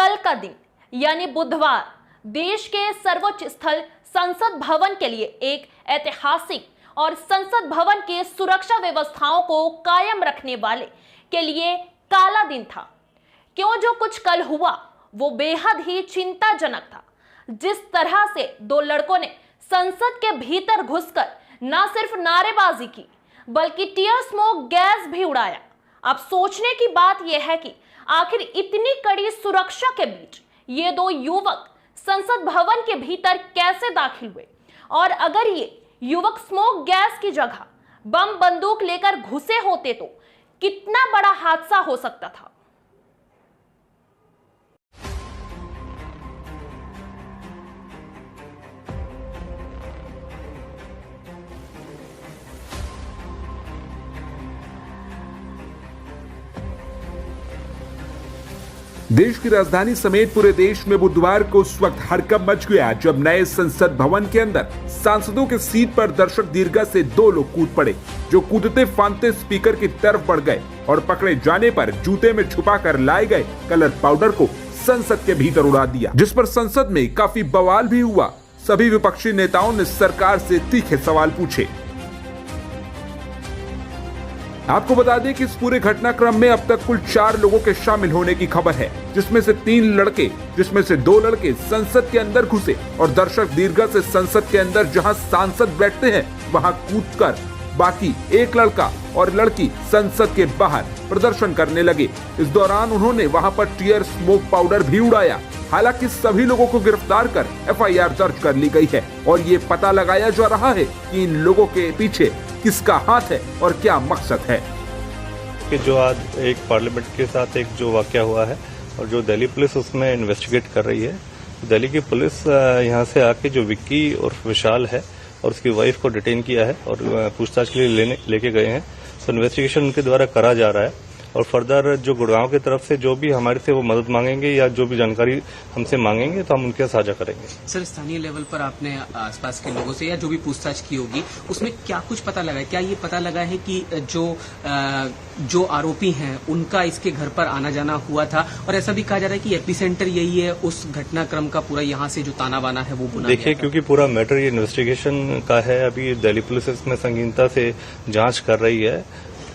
कल का दिन यानी बुधवार देश के सर्वोच्च स्थल संसद भवन के लिए एक ऐतिहासिक और संसद भवन के सुरक्षा व्यवस्थाओं को कायम रखने वाले के लिए काला दिन था। क्यों जो कुछ कल हुआ वो बेहद ही चिंताजनक था। जिस तरह से दो लड़कों ने संसद के भीतर घुसकर न सिर्फ नारेबाजी की बल्कि टीयर स्मोक गैस भी उड़ाया। अब सोचने की बात यह है कि आखिर इतनी कड़ी सुरक्षा के बीच ये दो युवक संसद भवन के भीतर कैसे दाखिल हुए, और अगर ये युवक स्मोक गैस की जगह बम बंदूक लेकर घुसे होते तो कितना बड़ा हादसा हो सकता था। देश की राजधानी समेत पूरे देश में बुधवार को उस वक्त हड़कंप मच गया जब नए संसद भवन के अंदर सांसदों के सीट पर दर्शक दीर्घा से दो लोग कूद पड़े, जो कूदते फांदते स्पीकर की तरफ बढ़ गए और पकड़े जाने पर जूते में छुपाकर लाए गए कलर पाउडर को संसद के भीतर उड़ा दिया, जिस पर संसद में काफी बवाल भी हुआ। सभी विपक्षी नेताओं ने सरकार से तीखे सवाल पूछे। आपको बता दें कि इस पूरे घटनाक्रम में अब तक कुल 4 लोगों के शामिल होने की खबर है, जिसमें से 2 लड़के संसद के अंदर घुसे और दर्शक दीर्घा से संसद के अंदर जहां सांसद बैठते हैं वहां कूदकर बाकी एक लड़का और लड़की संसद के बाहर प्रदर्शन करने लगे। इस दौरान उन्होंने वहां पर टीयर स्मोक पाउडर भी उड़ाया। हालांकि सभी लोगों को गिरफ्तार कर FIR दर्ज कर ली गई है और ये पता लगाया जा रहा है कि इन लोगों के पीछे किसका हाथ है और क्या मकसद है। कि जो आज एक पार्लियामेंट के साथ एक जो वाकया हुआ है और जो दिल्ली पुलिस उसमें इन्वेस्टिगेट कर रही है, दिल्ली की पुलिस यहाँ से आके जो विक्की और विशाल है और उसकी वाइफ को डिटेन किया है और पूछताछ के लिए लेके गए हैं। तो इन्वेस्टिगेशन उनके द्वारा करा जा रहा है और फर्दर जो गुड़गांव की तरफ से जो भी हमारे से वो मदद मांगेंगे या जो भी जानकारी हमसे मांगेंगे तो हम उनके साथ साझा करेंगे। सर, स्थानीय लेवल पर आपने आसपास के लोगों से या जो भी पूछताछ की होगी उसमें क्या कुछ पता लगा है? क्या ये पता लगा है कि जो आरोपी हैं उनका इसके घर पर आना जाना हुआ था? और ऐसा भी कहा जा रहा है कि एपिसेंटर यही है उस घटनाक्रम का, पूरा यहाँ से जो ताना बाना है वो बुना। देखिए, क्योंकि पूरा मैटर ये इन्वेस्टिगेशन का है, अभी दिल्ली पुलिस इसमें संगीनता से जांच कर रही है।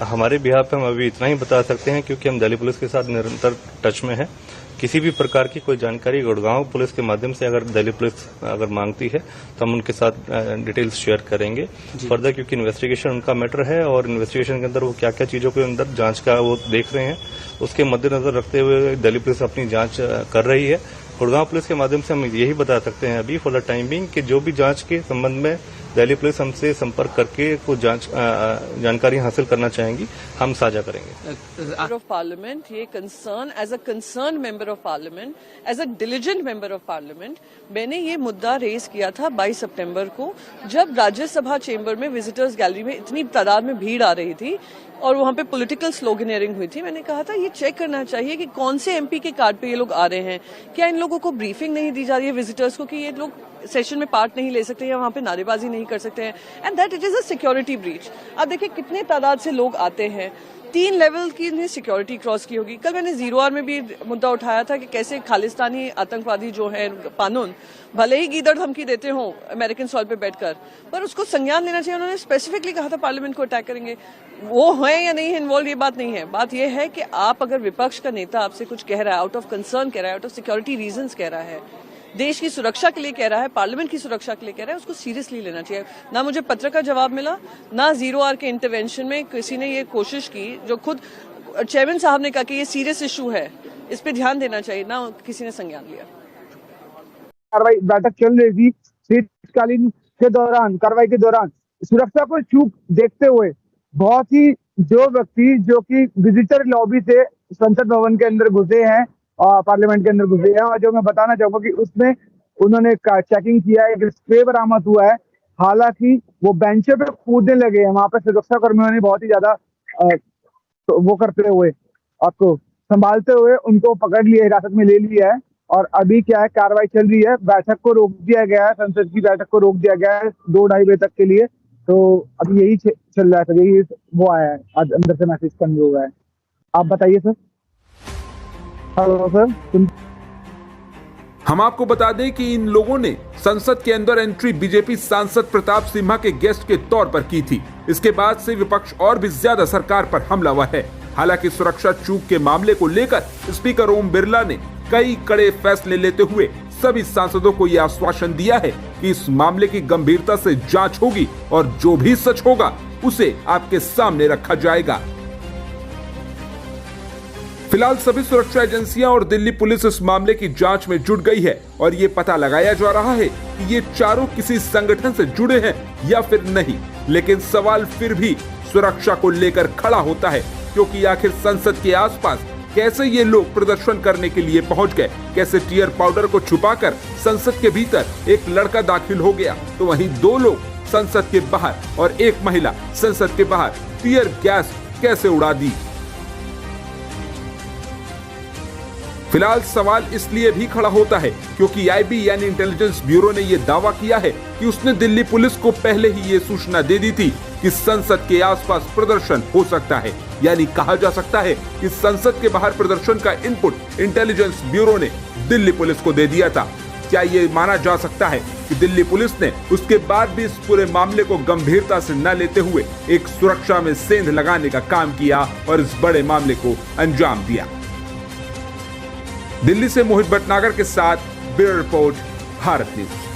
हमारे बिहार पे हम अभी इतना ही बता सकते हैं क्योंकि हम दिल्ली पुलिस के साथ निरंतर टच में हैं। किसी भी प्रकार की कोई जानकारी गुड़गांव पुलिस के माध्यम से अगर दिल्ली पुलिस अगर मांगती है तो हम उनके साथ डिटेल्स शेयर करेंगे फर्दर, क्योंकि इन्वेस्टिगेशन उनका मैटर है और इन्वेस्टिगेशन के अंदर वो क्या क्या चीजों के अंदर जांच का वो देख रहे हैं, उसके मद्देनजर रखते हुए दिल्ली पुलिस अपनी जांच कर रही है। गुड़गांव पुलिस के माध्यम से हम यही बता सकते हैं अभी फॉर द टाइम बिंग कि जो भी जांच के संबंध में दिल्ली पुलिस हमसे संपर्क करके कुछ जानकारी हासिल करना चाहेंगी, हम साझा करेंगे। मेंबर ऑफ पार्लियामेंट, ये concern as a concern member of parliament, as a diligent member of parliament, मैंने ये मुद्दा रेज किया था 22 सितंबर को, जब राज्यसभा चेंबर में विजिटर्स गैलरी में इतनी तादाद में भीड़ आ रही थी और वहां पे पॉलिटिकल स्लोगनेयरिंग हुई थी। मैंने कहा था ये चेक करना चाहिए कि कौन से MP के कार्ड पे ये लोग आ रहे हैं, क्या इन लोगों को ब्रीफिंग नहीं दी जा रही है विजिटर्स को कि ये लोग सेशन में पार्ट नहीं ले सकते या वहां पे नारेबाजी नहीं कर सकते हैं, and that it is a security breach. अब देखिए कितने तादाद से लोग आते हैं, 3 लेवल की इन्हें सिक्योरिटी क्रॉस की होगी। कल मैंने 0R में भी मुद्दा उठाया था कि कैसे खालिस्तानी आतंकवादी जो है कानून भले ही गीदड़ धमकी देते हों अमेरिकन सॉइल पे बैठकर, पर उसको संज्ञान लेना चाहिए। उन्होंने स्पेसिफिकली कहा था पार्लियामेंट को अटैक करेंगे। वो है या नहीं है इन्वॉल्व, ये बात नहीं है। बात यह है कि आप अगर विपक्ष का नेता आपसे कुछ कह रहा है, आउट ऑफ कंसर्न कह रहा है, आउट ऑफ सिक्योरिटी रीजंस कह रहा है, देश की सुरक्षा के लिए कह रहा है, पार्लियामेंट की सुरक्षा के लिए कह रहा है, उसको सीरियसली लेना चाहिए। ना मुझे पत्र का जवाब मिला, ना 0R के इंटरवेंशन में किसी ने ये कोशिश की, जो खुद चेयरमैन साहब ने कहा कि ये सीरियस इशू है, इस पे ध्यान देना चाहिए, ना किसी ने संज्ञान लिया। कार्रवाई बैठक चल रही थी, शीतकालीन के दौरान कार्रवाई के दौरान सुरक्षा को चूक देखते हुए बहुत ही जो व्यक्ति जो कि विजिटर लॉबी से संसद भवन के अंदर घुसे हैं और पार्लियामेंट के अंदर घुसे हैं, और जो मैं बताना चाहूंगा कि उसमें उन्होंने चेकिंग किया है, एक स्प्रे बरामद हुआ है। हालांकि वो बेंचों पे कूदने लगे हैं, वहां पर सुरक्षा कर्मियों ने बहुत ही ज्यादा वो करते हुए आपको संभालते हुए उनको पकड़ लिया, हिरासत में ले लिया है। और अभी क्या है, कार्रवाई चल रही है, बैठक को रोक दिया गया है, संसद की बैठक को रोक दिया गया है 2-2:30 बजे तक के लिए। तो अभी यही चल रहा है सर, यही वो आया है, आज अंदर से मैसेज कन्वे हुआ है। आप बताइए सर। Hello sir. हम आपको बता दें कि इन लोगों ने संसद के अंदर एंट्री बीजेपी सांसद प्रताप सिम्हा के गेस्ट के तौर पर की थी। इसके बाद से विपक्ष और भी ज्यादा सरकार पर हमलावर है। हालांकि सुरक्षा चूक के मामले को लेकर स्पीकर ओम बिरला ने कई कड़े फैसले लेते हुए सभी सांसदों को यह आश्वासन दिया है कि इस मामले की गंभीरता से जांच होगी और जो भी सच होगा उसे आपके सामने रखा जाएगा। फिलहाल सभी सुरक्षा एजेंसियां और दिल्ली पुलिस इस मामले की जांच में जुट गई है और ये पता लगाया जा रहा है कि ये चारों किसी संगठन से जुड़े हैं या फिर नहीं। लेकिन सवाल फिर भी सुरक्षा को लेकर खड़ा होता है, क्योंकि आखिर संसद के आसपास कैसे ये लोग प्रदर्शन करने के लिए पहुंच गए, कैसे टीयर पाउडर को छुपाकर संसद के भीतर एक लड़का दाखिल हो गया तो वहीं 2 लोग संसद के बाहर और एक महिला संसद के बाहर टीयर गैस कैसे उड़ा दी। फिलहाल सवाल इसलिए भी खड़ा होता है क्योंकि आईबी यानी इंटेलिजेंस ब्यूरो ने यह दावा किया है कि उसने दिल्ली पुलिस को पहले ही ये सूचना दे दी थी कि संसद के आसपास प्रदर्शन हो सकता है। यानी कहा जा सकता है कि संसद के बाहर प्रदर्शन का इनपुट इंटेलिजेंस ब्यूरो ने दिल्ली पुलिस को दे दिया था। क्या ये माना जा सकता है कि दिल्ली पुलिस ने उसके बाद भी इस पूरे मामले को गंभीरता से न लेते हुए एक सुरक्षा में सेंध लगाने का काम किया और इस बड़े मामले को अंजाम दिया। दिल्ली से मोहित भटनागर के साथ ब्यूरो रिपोर्ट, भारत न्यूज।